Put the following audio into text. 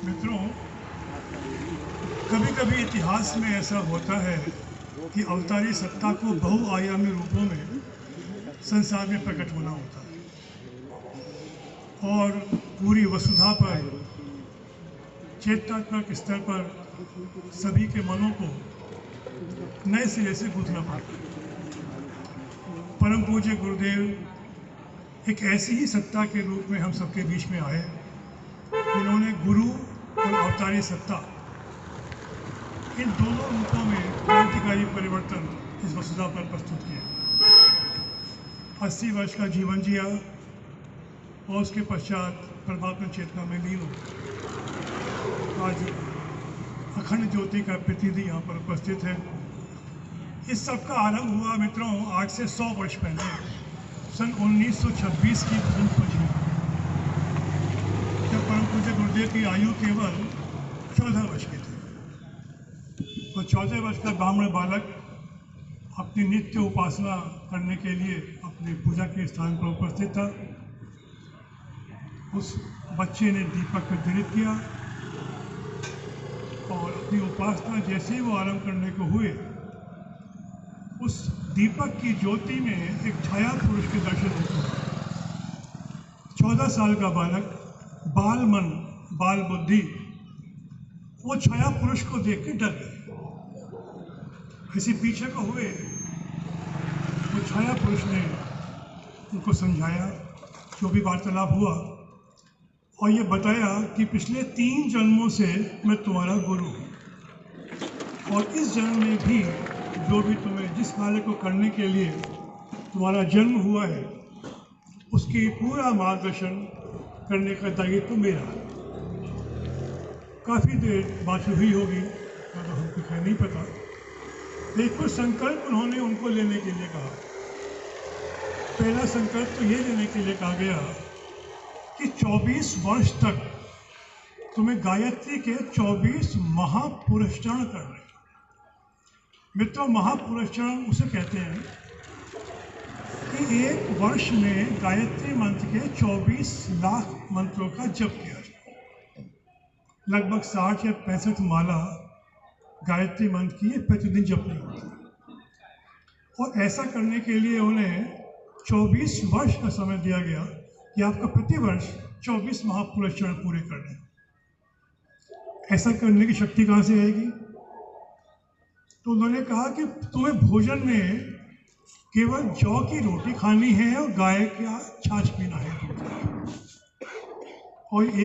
मित्रों, कभी कभी इतिहास में ऐसा होता है कि अवतारी सत्ता को बहुआयामी रूपों में संसार में प्रकट होना होता है और पूरी वसुधा पर, चेतनात्मक स्तर पर सभी के मनों को नए सिरे से गूंथना पड़ता है। परम पूज्य गुरुदेव एक ऐसी ही सत्ता के रूप में हम सबके बीच में आए, जिन्होंने गुरु और अवतारी सत्ता इन दोनों रूपों में क्रांतिकारी परिवर्तन इस वसुधा पर प्रस्तुत किया। 80 वर्ष का जीवन जिया और उसके पश्चात परमात्मा चेतना में लीन हो। आज अखंड ज्योति का प्रतिनिधि यहाँ पर उपस्थित है। इस सब का आरंभ हुआ मित्रों आज से 100 वर्ष पहले, सन 1926 की धुंध पंचमी, जब परम पूज्य गुरुदेव की आयु केवल 14 वर्ष की थी। तो 14 वर्ष का ब्राह्मण बालक अपनी नित्य उपासना करने के लिए अपने पूजा के स्थान पर उपस्थित था। उस बच्चे ने दीपक प्रज्वलित किया और अपनी उपासना जैसे ही वो आरंभ करने को हुए, उस दीपक की ज्योति में एक छाया पुरुष के दर्शन होते हैं। 14 साल का बालक, बाल मन, बाल बुद्धि, वो छाया पुरुष को देख के डर गए। किसी पीछे को हुए, वो छाया पुरुष ने उनको समझाया, जो भी वार्तालाप हुआ, और ये बताया कि पिछले 3 जन्मों से मैं तुम्हारा गुरु हूँ और इस जन्म में भी जो भी तुम्हें जिस कार्य को करने के लिए तुम्हारा जन्म हुआ है, उसकी पूरा मार्गदर्शन करने का दायित्व मेरा है। काफ़ी देर बात हुई होगी, मतलब हमको खैर नहीं पता, लेकिन कुछ संकल्प उन्होंने उनको लेने के लिए कहा। पहला संकल्प तो ये लेने के लिए कहा गया कि 24 वर्ष तक तुम्हें गायत्री के 24 महापुरस्चरण करने। मित्रों, महापुरस्चरण उसे कहते हैं कि एक वर्ष में गायत्री मंत्र के 24 लाख मंत्रों का जप किया जाए। लगभग 60 या 65 माला गायत्री मंत्र की प्रतिदिन जपनी होती है और ऐसा करने के लिए उन्हें 24 वर्ष का समय दिया गया कि आपका प्रतिवर्ष 24 महापुरस्चरण पूरे करने। ऐसा करने की शक्ति कहाँ से आएगी? तो उन्होंने कहा कि तुम्हें भोजन में केवल जौ की रोटी खानी है और गाय का छाछ पीना है और